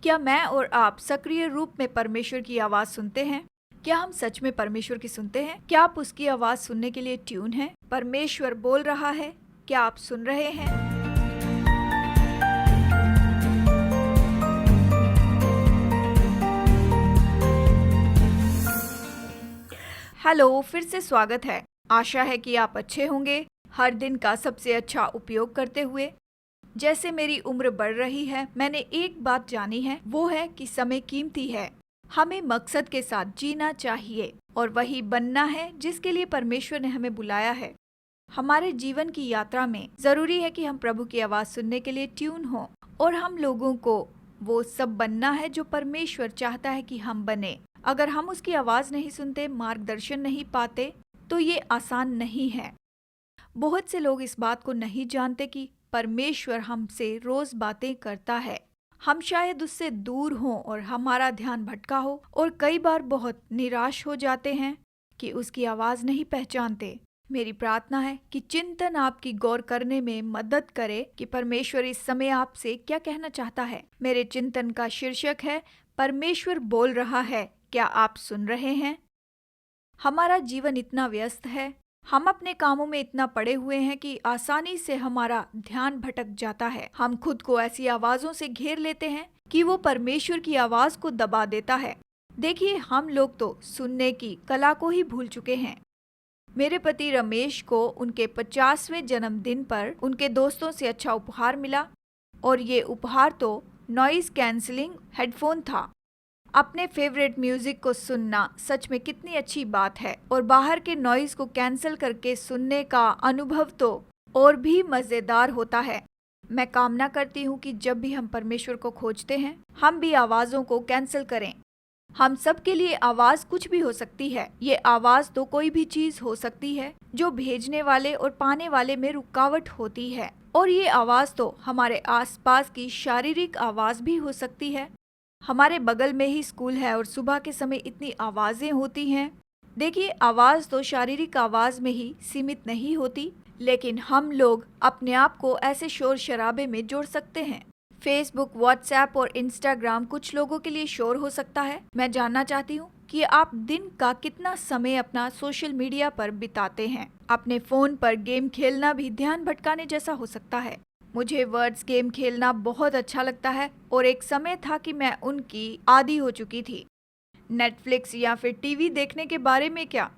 क्या मैं और आप सक्रिय रूप में परमेश्वर की आवाज सुनते हैं? क्या हम सच में परमेश्वर की सुनते हैं? क्या आप उसकी आवाज सुनने के लिए ट्यून हैं? परमेश्वर बोल रहा है, क्या आप सुन रहे हैं? हेलो, फिर से स्वागत है। आशा है कि आप अच्छे होंगे, हर दिन का सबसे अच्छा उपयोग करते हुए। जैसे मेरी उम्र बढ़ रही है, मैंने एक बात जानी है, वो है कि समय कीमती है। हमें मकसद के साथ जीना चाहिए और वही बनना है जिसके लिए परमेश्वर ने हमें बुलाया है। हमारे जीवन की यात्रा में जरूरी है कि हम प्रभु की आवाज सुनने के लिए ट्यून हों और हम लोगों को वो सब बनना है जो परमेश्वर चाहता है कि हम बने। अगर हम उसकी आवाज नहीं सुनते, मार्गदर्शन नहीं पाते, तो ये आसान नहीं है। बहुत से लोग इस बात को नहीं जानते कि परमेश्वर हमसे रोज बातें करता है। हम शायद उससे दूर हों और हमारा ध्यान भटका हो और कई बार बहुत निराश हो जाते हैं कि उसकी आवाज नहीं पहचानते। मेरी प्रार्थना है कि चिंतन आपकी गौर करने में मदद करे कि परमेश्वर इस समय आपसे क्या कहना चाहता है। मेरे चिंतन का शीर्षक है, परमेश्वर बोल रहा है, क्या आप सुन रहे हैं? हमारा जीवन इतना व्यस्त है, हम अपने कामों में इतना पड़े हुए हैं कि आसानी से हमारा ध्यान भटक जाता है। हम खुद को ऐसी आवाजों से घेर लेते हैं कि वो परमेश्वर की आवाज को दबा देता है। देखिए, हम लोग तो सुनने की कला को ही भूल चुके हैं। मेरे पति रमेश को उनके 50वें जन्मदिन पर उनके दोस्तों से अच्छा उपहार मिला और ये उपहार तो नॉइज कैंसलिंग हेडफोन था। अपने फेवरेट म्यूजिक को सुनना सच में कितनी अच्छी बात है और बाहर के नॉइज को कैंसिल करके सुनने का अनुभव तो और भी मजेदार होता है। मैं कामना करती हूँ कि जब भी हम परमेश्वर को खोजते हैं, हम भी आवाजों को कैंसिल करें। हम सब के लिए आवाज कुछ भी हो सकती है। ये आवाज तो कोई भी चीज हो सकती है जो भेजने वाले और पाने वाले में रुकावट होती है, और ये आवाज तो हमारे आसपास की शारीरिक आवाज भी हो सकती है। हमारे बगल में ही स्कूल है और सुबह के समय इतनी आवाजें होती हैं। देखिए, आवाज तो शारीरिक आवाज में ही सीमित नहीं होती, लेकिन हम लोग अपने आप को ऐसे शोर शराबे में जोड़ सकते हैं। फेसबुक, व्हाट्सएप और इंस्टाग्राम कुछ लोगों के लिए शोर हो सकता है। मैं जानना चाहती हूँ कि आप दिन का कितना समय अपना सोशल मीडिया पर बिताते हैं। अपने फोन पर गेम खेलना भी ध्यान भटकाने जैसा हो सकता है। मुझे वर्ड्स गेम खेलना बहुत अच्छा लगता है और एक समय था कि मैं उनकी आदी हो चुकी थी। नेटफ्लिक्स या फिर टीवी देखने के बारे में क्या,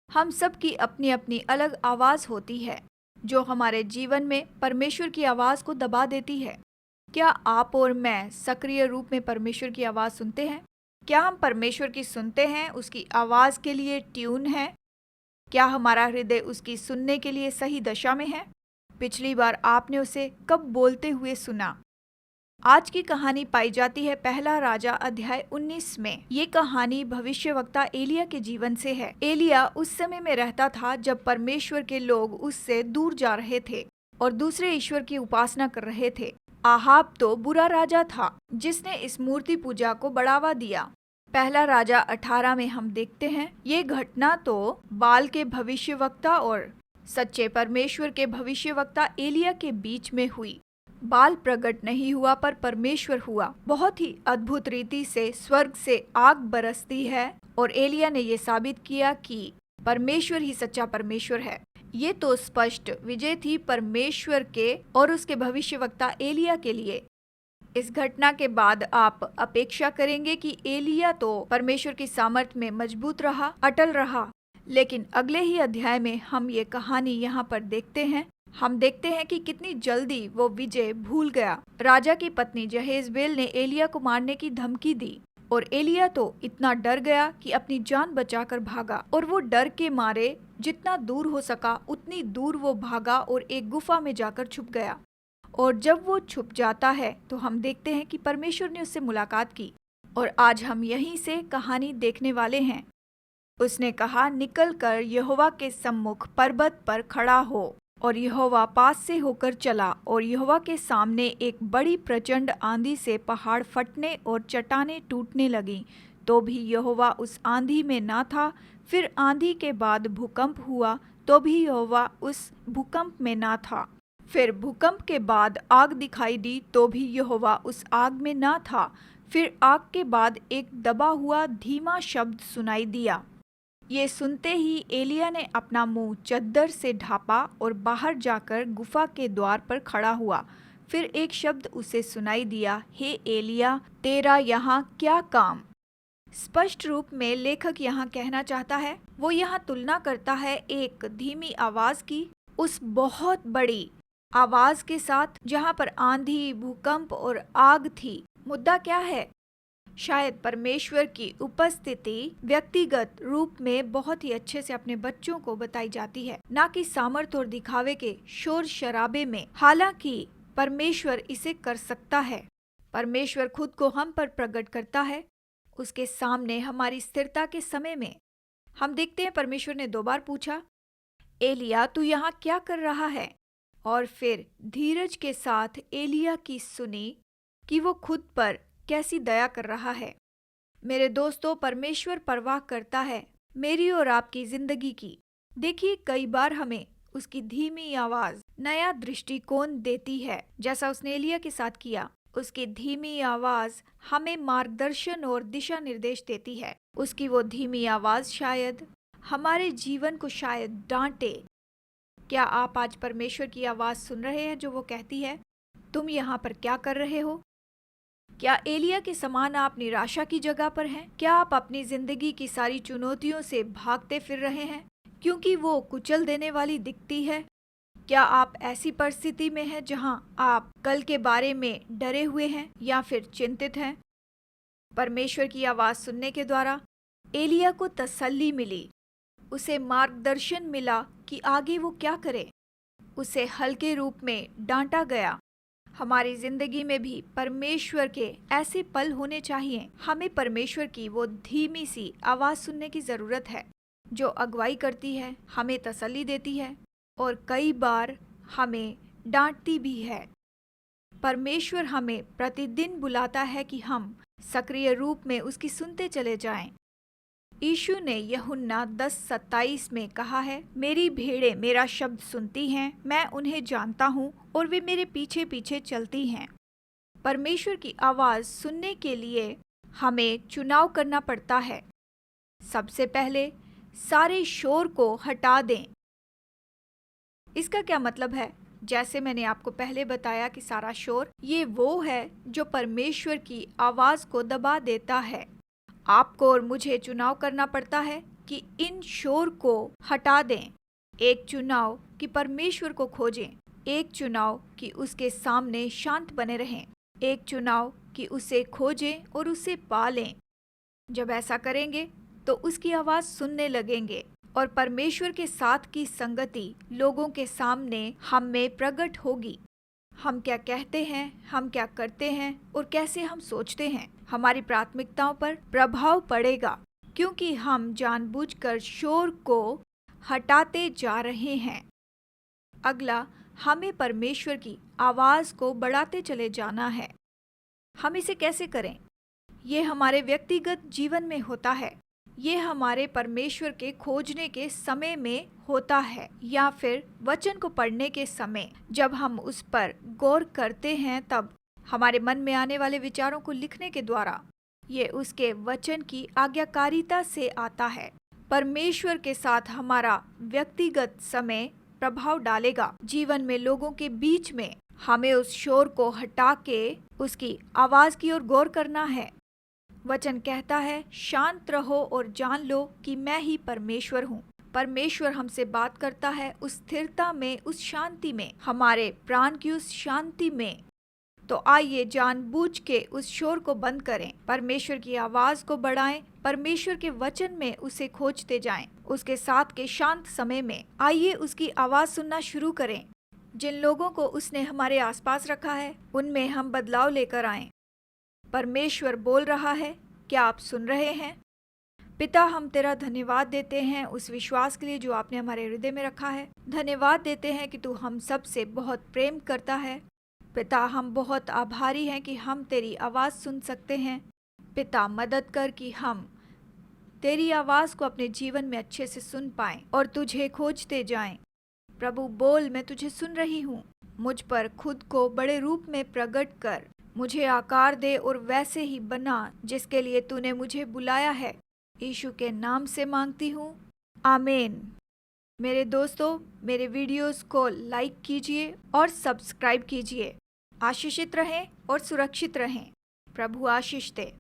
हम सब की अपनी अपनी अलग आवाज होती है जो हमारे जीवन में परमेश्वर की आवाज को दबा देती है। क्या आप और मैं सक्रिय रूप में परमेश्वर की आवाज सुनते हैं? क्या हम परमेश्वर की सुनते हैं, उसकी आवाज के लिए ट्यून है? क्या हमारा हृदय उसकी सुनने के लिए सही दशा में है? पिछली बार आपने उसे कब बोलते हुए सुना? आज की कहानी पाई जाती है पहला राजा अध्याय 19 में। ये कहानी भविष्यवक्ता एलिया के जीवन से है। एलिया उस समय में रहता था जब परमेश्वर के लोग उससे दूर जा रहे थे और दूसरे ईश्वर की उपासना कर रहे थे। आहाब तो बुरा राजा था जिसने इस मूर्ति पूजा को बढ़ावा दिया। पहला राजा 18 में हम देखते हैं, ये घटना तो बाल के भविष्यवक्ता और सच्चे परमेश्वर के भविष्यवक्ता एलिया के बीच में हुई। बाल प्रकट नहीं हुआ पर परमेश्वर हुआ। बहुत ही अद्भुत रीति से स्वर्ग से आग बरसती है और एलिया ने ये साबित किया कि परमेश्वर ही सच्चा परमेश्वर है। ये तो स्पष्ट विजय थी परमेश्वर के और उसके भविष्यवक्ता एलिया के लिए। इस घटना के बाद आप अपेक्षा करेंगे कि एलिया तो परमेश्वर की सामर्थ्य में मजबूत रहा, अटल रहा, लेकिन अगले ही अध्याय में हम ये कहानी यहाँ पर देखते हैं। हम देखते हैं कि कितनी जल्दी वो विजय भूल गया। राजा की पत्नी जहेजबेल ने एलिया को मारने की धमकी दी और एलिया तो इतना डर गया कि अपनी जान बचाकर भागा, और वो डर के मारे जितना दूर हो सका उतनी दूर वो भागा और एक गुफा में जाकर छुप गया। और जब वो छुप जाता है तो हम देखते हैं कि परमेश्वर ने उससे मुलाकात की, और आज हम यहीं से कहानी देखने वाले हैं। उसने कहा, निकल कर यहोवा के सम्मुख पर्वत पर खड़ा हो। और यहोवा पास से होकर चला और यहोवा के सामने एक बड़ी प्रचंड आंधी से पहाड़ फटने और चट्टानें टूटने लगीं, तो भी यहोवा उस आंधी में ना था। फिर आंधी के बाद भूकंप हुआ, तो भी यहोवा उस भूकंप में ना था। फिर भूकंप के बाद आग दिखाई दी, तो भी यहोवा उस आग में ना था। फिर आग के बाद एक दबा हुआ धीमा शब्द सुनाई दिया। ये सुनते ही एलिया ने अपना मुंह चद्दर से ढांपा और बाहर जाकर गुफा के द्वार पर खड़ा हुआ। फिर एक शब्द उसे सुनाई दिया, हे एलिया, तेरा यहाँ क्या काम? स्पष्ट रूप में लेखक यहाँ कहना चाहता है, वो यहाँ तुलना करता है एक धीमी आवाज की उस बहुत बड़ी आवाज के साथ जहाँ पर आंधी, भूकंप और आग थी। मुद्दा क्या है? शायद परमेश्वर की उपस्थिति व्यक्तिगत रूप में बहुत ही अच्छे से अपने बच्चों को बताई जाती है, ना कि सामर्थ्य और दिखावे के शोर शराबे में। हालांकि परमेश्वर इसे कर सकता है। परमेश्वर खुद को हम पर प्रकट करता है। उसके सामने हमारी स्थिरता के समय में हम देखते हैं परमेश्वर ने 2 बार पूछा, एलिया तू यहाँ क्या कर रहा है? और फिर धीरज के साथ एलिया की सुनी कि वो खुद पर कैसी दया कर रहा है। मेरे दोस्तों, परमेश्वर परवाह करता है मेरी और आपकी जिंदगी की। देखिए, कई बार हमें उसकी धीमी आवाज नया दृष्टिकोण देती है, जैसा उसने एलिया के साथ किया। उसकी धीमी आवाज हमें मार्गदर्शन और दिशा निर्देश देती है। उसकी वो धीमी आवाज शायद हमारे जीवन को शायद डांटे। क्या आप आज परमेश्वर की आवाज सुन रहे हैं जो वो कहती है, तुम यहाँ पर क्या कर रहे हो? क्या एलिया के समान आप निराशा की जगह पर हैं? क्या आप अपनी जिंदगी की सारी चुनौतियों से भागते फिर रहे हैं क्योंकि वो कुचल देने वाली दिखती है? क्या आप ऐसी परिस्थिति में हैं जहां आप कल के बारे में डरे हुए हैं या फिर चिंतित हैं? परमेश्वर की आवाज सुनने के द्वारा एलिया को तसल्ली मिली। उसे मार्गदर्शन मिला कि आगे वो क्या करे। उसे हल्के रूप में डांटा गया। हमारी जिंदगी में भी परमेश्वर के ऐसे पल होने चाहिए। हमें परमेश्वर की वो धीमी सी आवाज सुनने की जरूरत है जो अगुवाई करती है, हमें तसल्ली देती है और कई बार हमें डांटती भी है। परमेश्वर हमें प्रतिदिन बुलाता है कि हम सक्रिय रूप में उसकी सुनते चले जाएं। यीशु ने यूहन्ना 10:27 में कहा है, मेरी भेड़ें मेरा शब्द सुनती हैं, मैं उन्हें जानता हूँ और वे मेरे पीछे पीछे चलती हैं। परमेश्वर की आवाज सुनने के लिए हमें चुनाव करना पड़ता है। सबसे पहले सारे शोर को हटा दें। इसका क्या मतलब है? जैसे मैंने आपको पहले बताया कि सारा शोर ये वो है जो परमेश्वर की आवाज को दबा देता है। आपको और मुझे चुनाव करना पड़ता है कि इन शोर को हटा दें। एक चुनाव कि परमेश्वर को खोजें, एक चुनाव कि उसके सामने शांत बने रहें, एक चुनाव कि उसे खोजें और उसे पालें। जब ऐसा करेंगे तो उसकी आवाज सुनने लगेंगे और परमेश्वर के साथ की संगति लोगों के सामने हम में प्रकट होगी। हम क्या कहते हैं, हम क्या करते हैं और कैसे हम सोचते हैं, हमारी प्राथमिकताओं पर प्रभाव पड़ेगा क्योंकि हम जानबूझकर शोर को हटाते जा रहे हैं। अगला, हमें परमेश्वर की आवाज को बढ़ाते चले जाना है। हम इसे कैसे करें? ये हमारे व्यक्तिगत जीवन में होता है, ये हमारे परमेश्वर के खोजने के समय में होता है या फिर वचन को पढ़ने के समय जब हम उस पर गौर करते हैं, तब हमारे मन में आने वाले विचारों को लिखने के द्वारा ये उसके वचन की आज्ञाकारिता से आता है। परमेश्वर के साथ हमारा व्यक्तिगत समय प्रभाव डालेगा। जीवन में लोगों के बीच में हमें उस शोर को हटा के उसकी आवाज की ओर गौर करना है। वचन कहता है, शांत रहो और जान लो कि मैं ही परमेश्वर हूँ। परमेश्वर हमसे बात करता है उस स्थिरता में, उस शांति में, हमारे प्राण की उस शांति में। तो आइए जानबूझ के उस शोर को बंद करें, परमेश्वर की आवाज को बढ़ाएं, परमेश्वर के वचन में उसे खोजते जाएं। उसके साथ के शांत समय में आइए उसकी आवाज सुनना शुरू करें। जिन लोगों को उसने हमारे आसपास रखा है उनमें हम बदलाव लेकर आएं। परमेश्वर बोल रहा है, क्या आप सुन रहे हैं? पिता, हम तेरा धन्यवाद देते हैं उस विश्वास के लिए जो आपने हमारे हृदय में रखा है। धन्यवाद देते हैं कि तू हम सब से बहुत प्रेम करता है। पिता, हम बहुत आभारी हैं कि हम तेरी आवाज़ सुन सकते हैं। पिता, मदद कर कि हम तेरी आवाज़ को अपने जीवन में अच्छे से सुन पाएं और तुझे खोजते जाएं। प्रभु बोल, मैं तुझे सुन रही हूँ। मुझ पर खुद को बड़े रूप में प्रकट कर, मुझे आकार दे और वैसे ही बना जिसके लिए तूने मुझे बुलाया है। यीशु के नाम से मांगती हूँ, आमीन। मेरे दोस्तों, मेरे वीडियोस को लाइक कीजिए और सब्सक्राइब कीजिए। आशीषित रहें और सुरक्षित रहें। प्रभु आशीष दे।